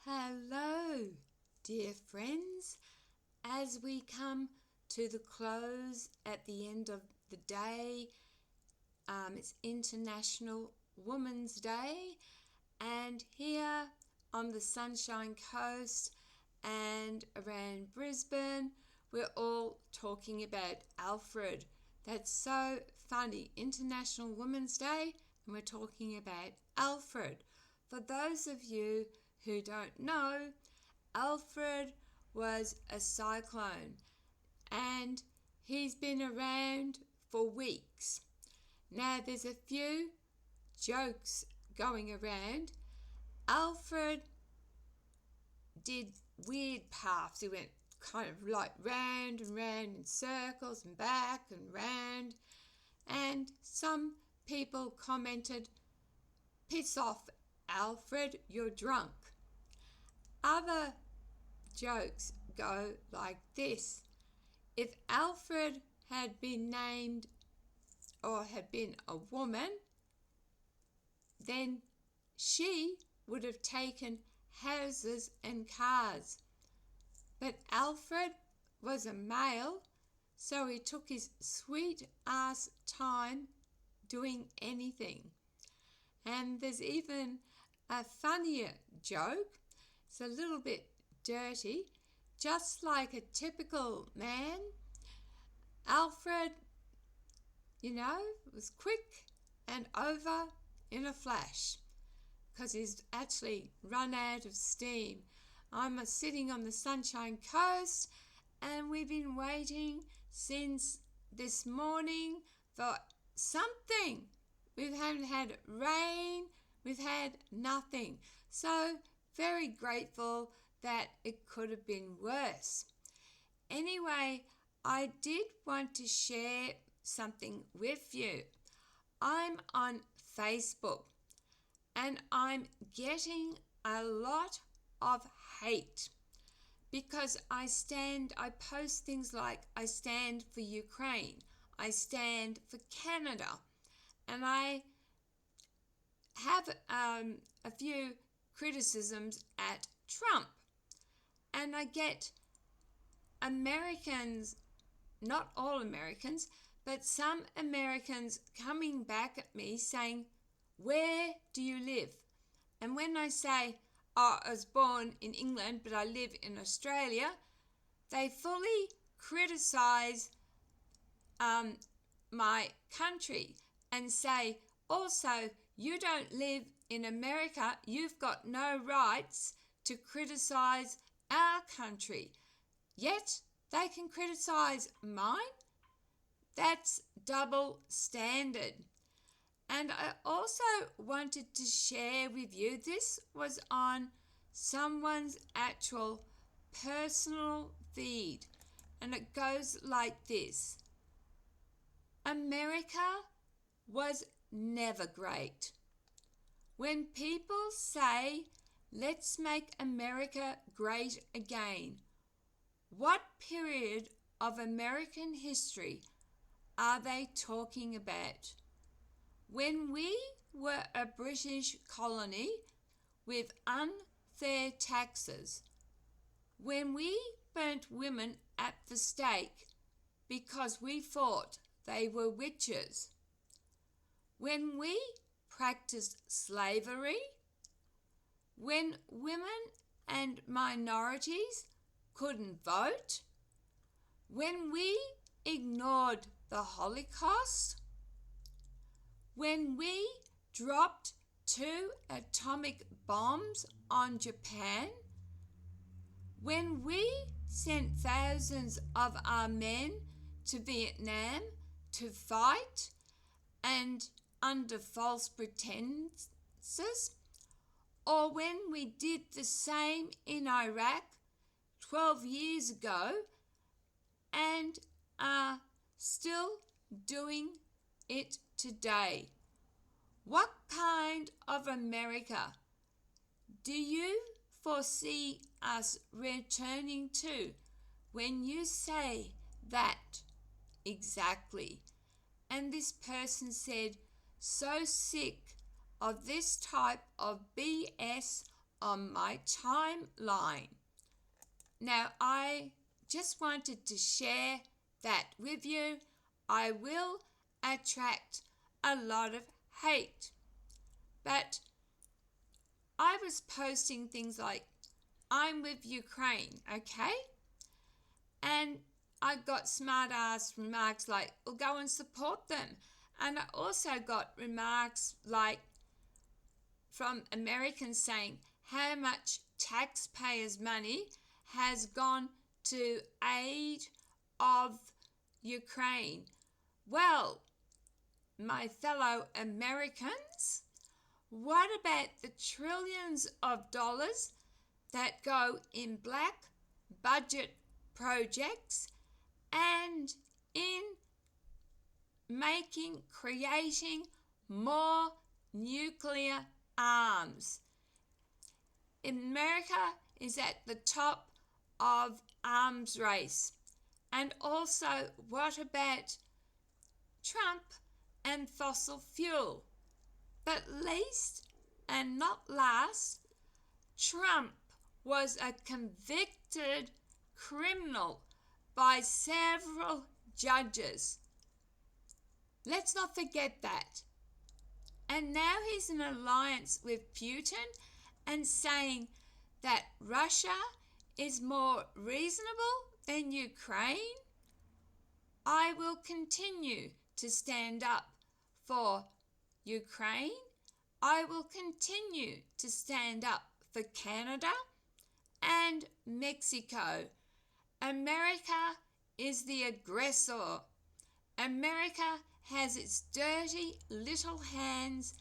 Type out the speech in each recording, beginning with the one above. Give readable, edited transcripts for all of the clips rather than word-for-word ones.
Hello, dear friends. As we come to the close at the end of the day, it's International Women's Day, and here on the Sunshine Coast and around Brisbane, we're all talking about Alfred. That's so funny. International Women's Day, and we're talking about Alfred. For those of you who don't know, Alfred was a cyclone and he's been around for weeks. Now there's a few jokes going around. Alfred did weird paths. He went kind of like round and round in circles and back and round. And some people commented, "Piss off, Alfred, you're drunk." Other jokes go like this. If Alfred had been named or had been a woman, then she would have taken houses and cars. But Alfred was a male, so he took his sweet ass time doing anything. And there's even a funnier joke. It's a little bit dirty. Just like a typical man, Alfred, was quick and over in a flash because he's actually run out of steam. I'm sitting on the Sunshine Coast and we've been waiting since this morning for something. We haven't had rain, we've had nothing. So very grateful that it could have been worse. Anyway, I did want to share something with you. I'm on Facebook and I'm getting a lot of hate because I post things like I stand for Ukraine, I stand for Canada, and I have a few criticisms at Trump. And I get Americans, not all Americans, but some Americans coming back at me saying, "Where do you live?" And when I say, "Oh, I was born in England, but I live in Australia," they fully criticize my country and say, "Also, you don't live in America, you've got no rights to criticize our country. Yet they can criticize mine." That's double standard. And I also wanted to share with you, this was on someone's actual personal feed, and it goes like this. America was never great. When people say, "Let's make America great again," what period of American history are they talking about? When we were a British colony with unfair taxes, when we burnt women at the stake because we thought they were witches, when we practiced slavery, when women and minorities couldn't vote, when we ignored the Holocaust, when we dropped 2 atomic bombs on Japan, when we sent thousands of our men to Vietnam to fight and under false pretenses, or when we did the same in Iraq 12 years ago and are still doing it today. What kind of America do you foresee us returning to when you say that exactly? And this person said, "So sick of this type of BS on my timeline. Now, I just wanted to share that with you. I will attract a lot of hate, but I was posting things like, I'm with Ukraine, okay? And I got smart ass remarks like, well, go and support them. And I also got remarks like from Americans saying how much taxpayers' money has gone to aid of Ukraine. Well, my fellow Americans, what about the trillions of dollars that go in black budget projects and in creating more nuclear arms? America is at the top of arms race. And also, what about Trump and fossil fuel? But least and not last, Trump was a convicted criminal by several judges. Let's not forget that. And now he's in alliance with Putin and saying that Russia is more reasonable than Ukraine. I will continue to stand up for Ukraine. I will continue to stand up for Canada and Mexico. America is the aggressor. America has its dirty little hands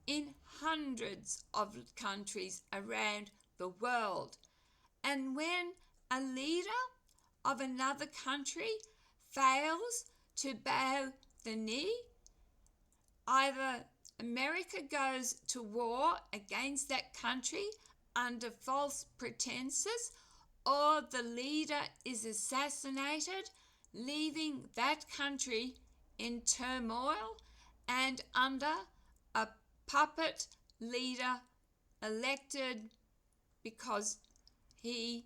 in hundreds of countries around the world. And when a leader of another country fails to bow the knee, either America goes to war against that country under false pretenses, or the leader is assassinated, leaving that country in turmoil and under a puppet leader elected because he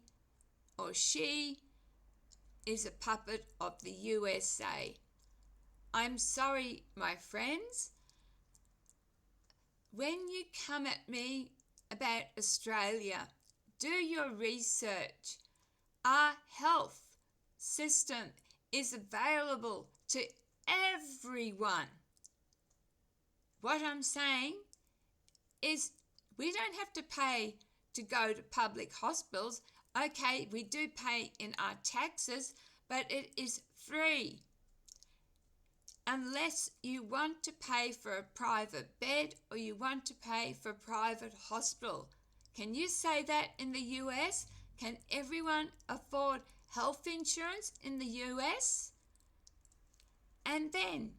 or she is a puppet of the USA. I'm sorry, my friends. When you come at me about Australia, do your research. Our health system is available to everyone. What I'm saying is we don't have to pay to go to public hospitals. Okay, we do pay in our taxes, but it is free. Unless you want to pay for a private bed or you want to pay for a private hospital. Can you say that in the US? Can everyone afford health insurance in the US? And then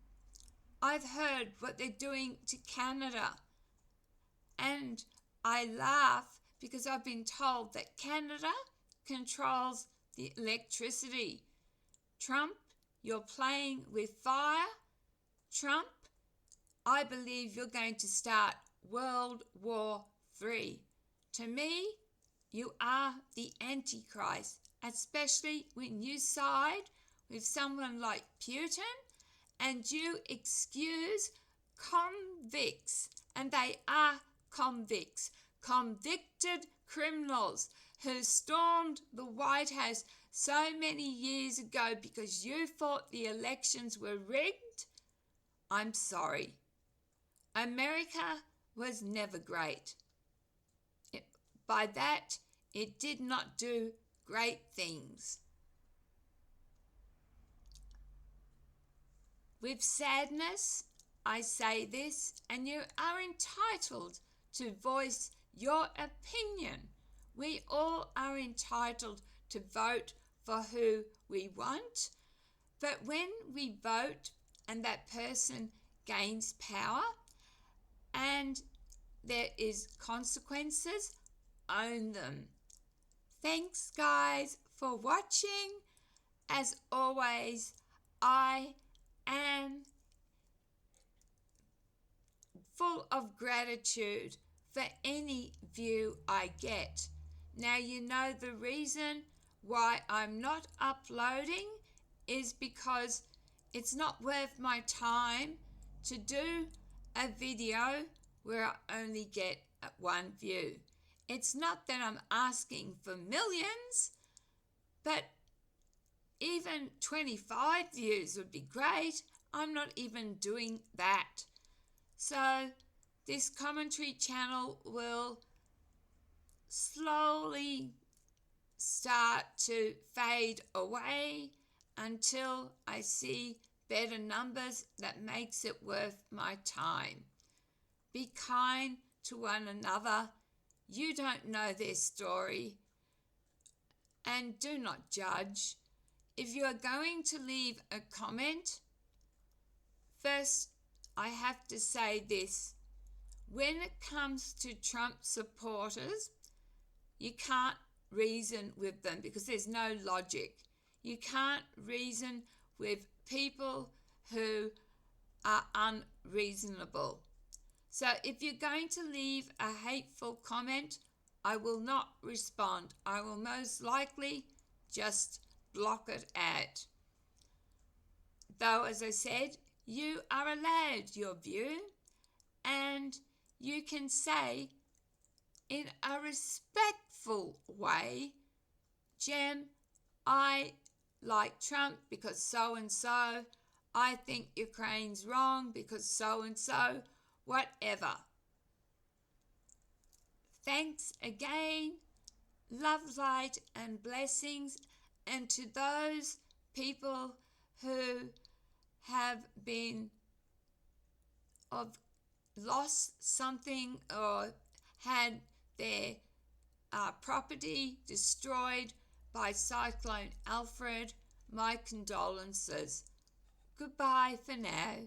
I've heard what they're doing to Canada. And I laugh because I've been told that Canada controls the electricity. Trump, you're playing with fire. Trump, I believe you're going to start World War III. To me, you are the Antichrist, especially when you side with someone like Putin and you excuse convicts, and they are convicts, convicted criminals who stormed the White House so many years ago because you thought the elections were rigged. I'm sorry. America was never great. By that, it did not do great things. With sadness, I say this, and you are entitled to voice your opinion. We all are entitled to vote for who we want, but when we vote and that person gains power and there is consequences, own them. Thanks, guys, for watching. As always, I am full of gratitude for any view I get. Now you know the reason why I'm not uploading is because it's not worth my time to do a video where I only get one view. It's not that I'm asking for millions, but even 25 views would be great. I'm not even doing that. So this commentary channel will slowly start to fade away until I see better numbers that makes it worth my time. Be kind to one another. You don't know their story, and do not judge. If you are going to leave a comment, first I have to say this. When it comes to Trump supporters, you can't reason with them because there's no logic. You can't reason with people who are unreasonable. So if you're going to leave a hateful comment, I will not respond. I will most likely just block it out. Though, as I said, you are allowed your view, and you can say in a respectful way, Jem, I like Trump because so-and-so. I think Ukraine's wrong because so-and-so. Whatever. Thanks again. Love, light, and blessings. And to those people who have been lost something or had their property destroyed by Cyclone Alfred, my condolences. Goodbye for now.